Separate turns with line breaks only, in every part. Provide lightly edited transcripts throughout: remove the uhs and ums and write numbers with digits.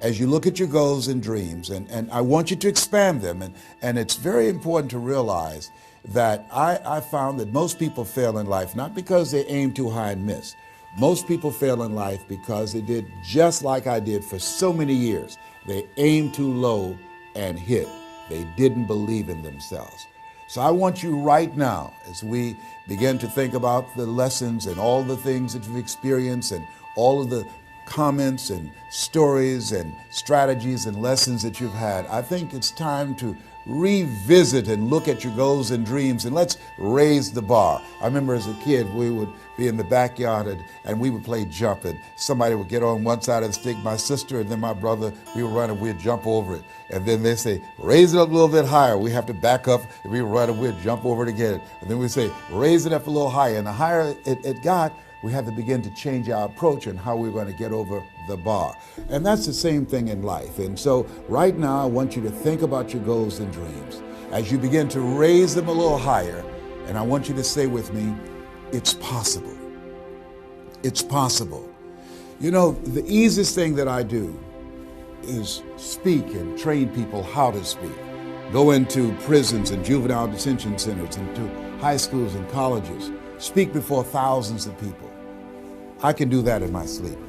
as you look at your goals and dreams, and I want you to expand them, and it's very important to realize that I found that most people fail in life, not because they aim too high and miss. Most people fail in life because they did just like I did for so many years. They aimed too low and hit. They didn't believe in themselves. So I want you right now, as we begin to think about the lessons and all the things that you've experienced and all of the comments and stories and strategies and lessons that you've had, I think it's time to revisit and look at your goals and dreams, and let's raise the bar. I remember as a kid, we would be in the backyard and we would play jump, and somebody would get on one side of the stick, my sister and then my brother, we would run and we'd jump over it. And then they say, raise it up a little bit higher. We have to back up and we would run and we'd jump over it again. And then we'd say, raise it up a little higher. And the higher it got, we had to begin to change our approach and how we were going to get over the bar. And that's the same thing in life. And so right now, I want you to think about your goals and dreams as you begin to raise them a little higher. And I want you to say with me, it's possible. It's possible. You know, the easiest thing that I do is speak and train people how to speak. Go into prisons and juvenile detention centers, into high schools and colleges. Speak before thousands of people. I can do that in my sleep.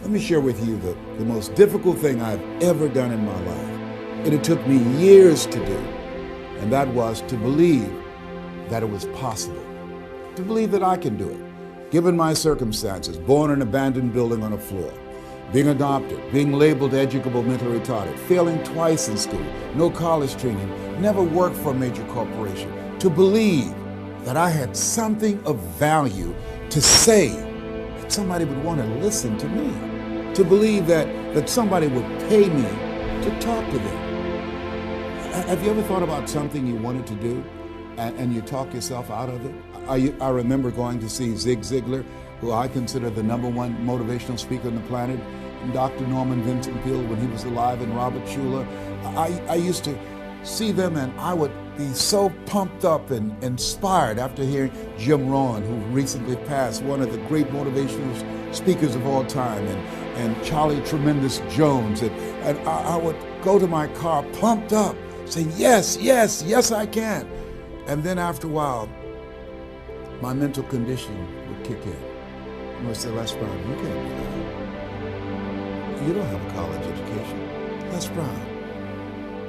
Let me share with you the most difficult thing I've ever done in my life. And it took me years to do. And that was to believe that it was possible. To believe that I can do it. Given my circumstances, born in an abandoned building on a floor, being adopted, being labeled educable mentally retarded, failing twice in school, no college training, never worked for a major corporation. To believe that I had something of value to say, that somebody would want to listen to me, to believe that somebody would pay me to talk to them. Have you ever thought about something you wanted to do and you talk yourself out of it? I remember going to see Zig Ziglar, who I consider the #1 motivational speaker on the planet, and Dr. Norman Vincent Peale when he was alive, and Robert Schuller. I used to see them and I would be so pumped up and inspired after hearing Jim Rohn, who recently passed, one of the great motivational speakers of all time, and Charlie Tremendous Jones. And I would go to my car pumped up, saying, yes, yes, yes, I can. And then after a while, my mental condition would kick in. I would say, Les Brown, you can't do that. You don't have a college education. Les Brown,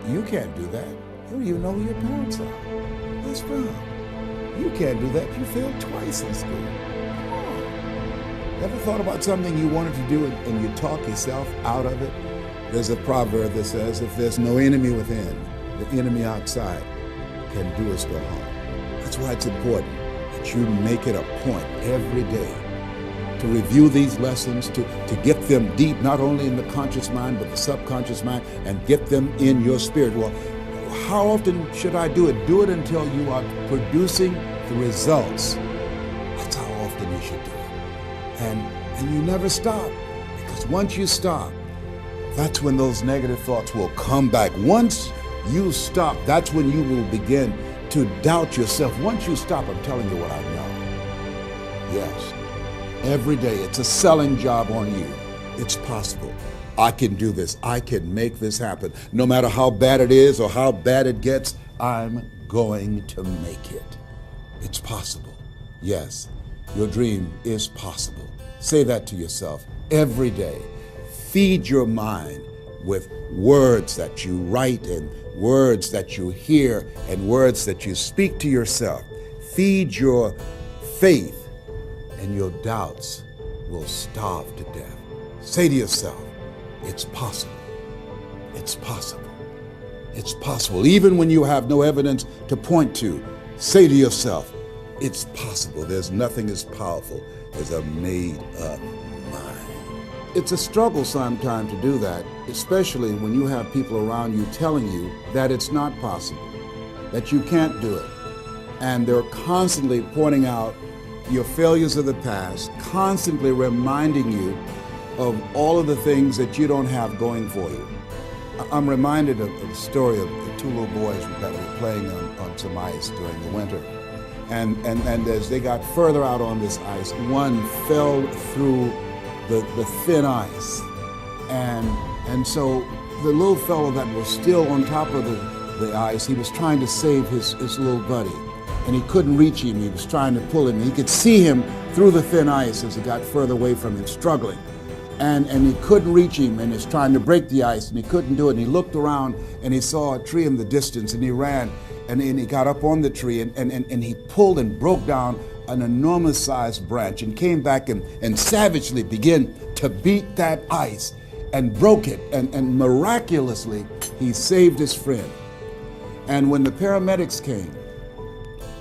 you can't do that. You don't even know who your parents are. Les Brown, you can't do that. You failed twice in school. Come on. Ever thought about something you wanted to do and you talk yourself out of it? There's a proverb that says, if there's no enemy within, the enemy outside can do us no harm. That's why it's important that you make it a point every day to review these lessons, to get them deep, not only in the conscious mind, but the subconscious mind, and get them in your spirit. Well, how often should I do it? Do it until you are producing the results. That's how often you should do it. And you never stop, because once you stop, that's when those negative thoughts will come back. Once you stop, that's when you will begin to doubt yourself. Once you stop, I'm telling you what I know. Yes. Every day, it's a selling job on you. It's possible. I can do this. I can make this happen. No matter how bad it is or how bad it gets, I'm going to make it. It's possible. Yes, your dream is possible. Say that to yourself every day. Feed your mind with words that you write and words that you hear and words that you speak to yourself. Feed your faith, and your doubts will starve to death. Say to yourself, it's possible. It's possible. It's possible. Even when you have no evidence to point to, say to yourself, it's possible. There's nothing as powerful as a made-up mind. It's a struggle sometimes to do that, especially when you have people around you telling you that it's not possible, that you can't do it. And they're constantly pointing out your failures of the past, constantly reminding you of all of the things that you don't have going for you. I'm reminded of the story of the two little boys that were playing on some ice during the winter. And as they got further out on this ice, one fell through the thin ice and And so the little fellow that was still on top of the ice, he was trying to save his little buddy. And he couldn't reach him. He was trying to pull him. He could see him through the thin ice as he got further away from him, struggling. And he couldn't reach him, and he's trying to break the ice, and he couldn't do it. And he looked around, and he saw a tree in the distance, and he ran, and he got up on the tree, and he pulled and broke down an enormous-sized branch and came back and savagely began to beat that ice and broke it. And miraculously, he saved his friend. And when the paramedics came,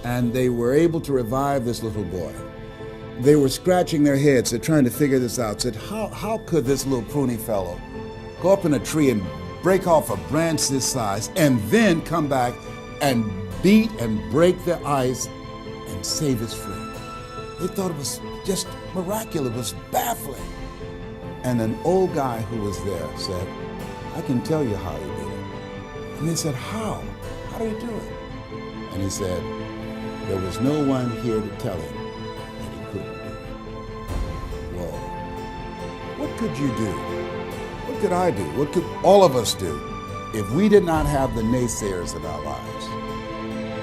and they were able to revive this little boy, they were scratching their heads. They're trying to figure this out. Said, how could this little pruny fellow go up in a tree and break off a branch this size and then come back and beat and break the ice and save his friend? They thought it was just miraculous. It was baffling. And an old guy who was there said, I can tell you how he did it. And they said, how? How did he do it? And he said, there was no one here to tell him that he couldn't do it. Whoa. What could you do? What could I do? What could all of us do if we did not have the naysayers in our lives?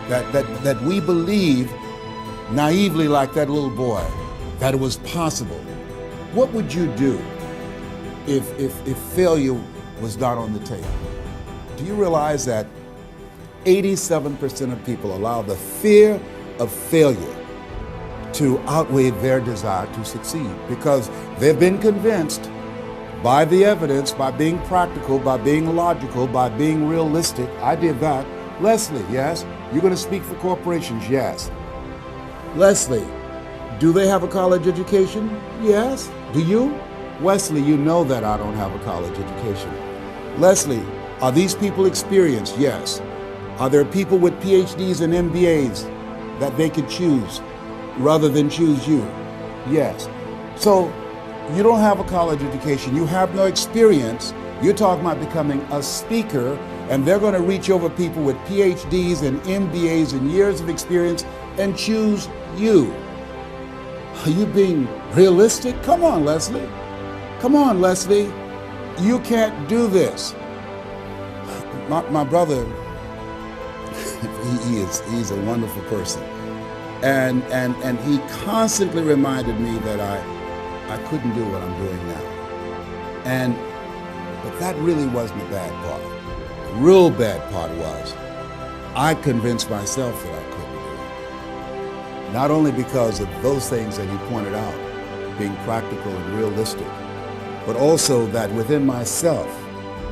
That we believe naively like that little boy that it was possible. What would you do if failure was not on the table? Do you realize that 87% of people allow the fear of failure to outweigh their desire to succeed because they've been convinced by the evidence, by being practical, by being logical, by being realistic. I did that. Leslie, yes? You're going to speak for corporations? Yes. Leslie, do they have a college education? Yes. Do you? Wesley, you know that I don't have a college education. Leslie, are these people experienced? Yes. Are there people with PhDs and MBAs that they could choose rather than choose you? Yes. So you don't have a college education. You have no experience. You're talking about becoming a speaker, and they're going to reach over people with PhDs and MBAs and years of experience and choose you. Are you being realistic? Come on, Leslie. Come on, Leslie. You can't do this. My brother, he's a wonderful person. And he constantly reminded me that I couldn't do what I'm doing now. But that really wasn't the bad part. The real bad part was I convinced myself that I couldn't do it. Not only because of those things that he pointed out, being practical and realistic, but also that within myself,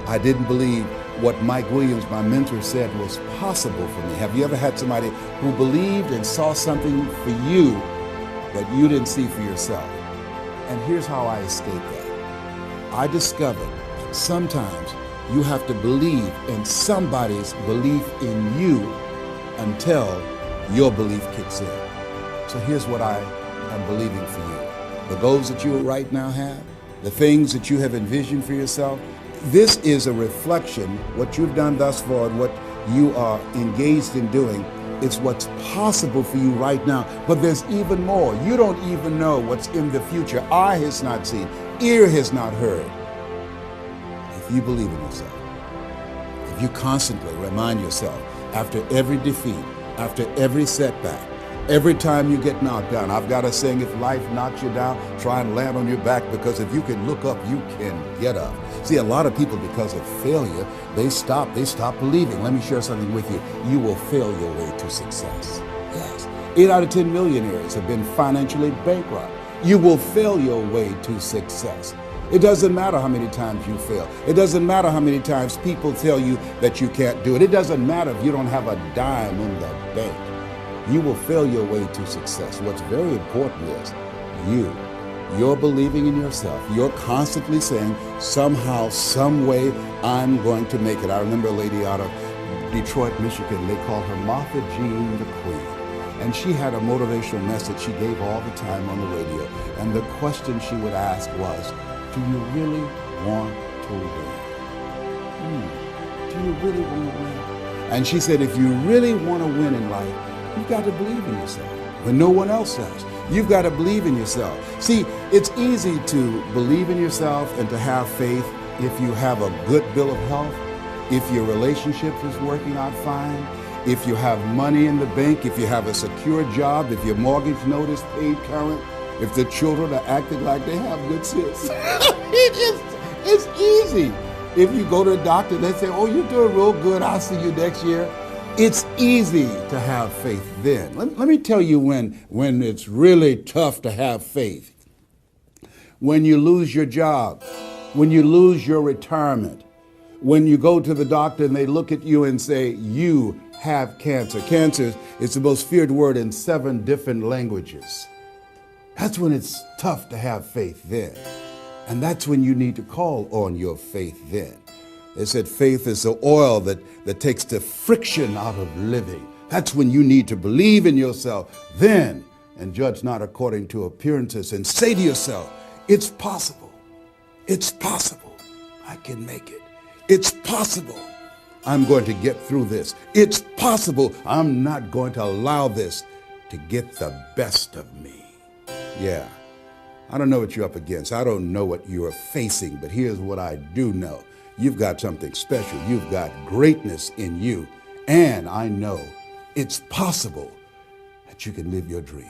I didn't believe what Mike Williams, my mentor, said was possible for me. Have you ever had somebody who believed and saw something for you that you didn't see for yourself? And here's how I escaped that. I discovered that sometimes you have to believe in somebody's belief in you until your belief kicks in. So here's what I am believing for you. The goals that you right now have, the things that you have envisioned for yourself, this is a reflection, what you've done thus far and what you are engaged in doing. It's what's possible for you right now. But there's even more. You don't even know what's in the future. Eye has not seen, ear has not heard. If you believe in yourself, if you constantly remind yourself after every defeat, after every setback, every time you get knocked down, I've got a saying, if life knocks you down, try and land on your back, because if you can look up, you can get up. See, a lot of people, because of failure, they stop believing. Let me share something with you. You will fail your way to success. Yes. 8 out of 10 millionaires have been financially bankrupt. You will fail your way to success. It doesn't matter how many times you fail. It doesn't matter how many times people tell you that you can't do it. It doesn't matter if you don't have a dime in the bank. You will fail your way to success. What's very important is you're believing in yourself. You're constantly saying, somehow, some way, I'm going to make it. I remember a lady out of Detroit, Michigan. They called her Martha Jean the Queen. And she had a motivational message she gave all the time on the radio. And the question she would ask was, do you really want to win? Do you really want to win? And she said, if you really want to win in life, you've got to believe in yourself when no one else does. You've got to believe in yourself. See, it's easy to believe in yourself and to have faith if you have a good bill of health, if your relationship is working out fine, if you have money in the bank, if you have a secure job, if your mortgage note is paid current, if the children are acting like they have good sense. It's easy. If you go to a doctor, they say, oh, you're doing real good, I'll see you next year. It's easy to have faith then. Let me tell you when it's really tough to have faith. When you lose your job, when you lose your retirement, when you go to the doctor and they look at you and say, you have cancer. Cancer is the most feared word in 7 different languages. That's when it's tough to have faith then. And that's when you need to call on your faith then. They said faith is the oil that takes the friction out of living. That's when you need to believe in yourself then and judge not according to appearances and say to yourself, it's possible. It's possible. I can make it. It's possible. I'm going to get through this. It's possible. I'm not going to allow this to get the best of me. Yeah. I don't know what you're up against. I don't know what you're facing, but here's what I do know. You've got something special. You've got greatness in you. And I know it's possible that you can live your dream.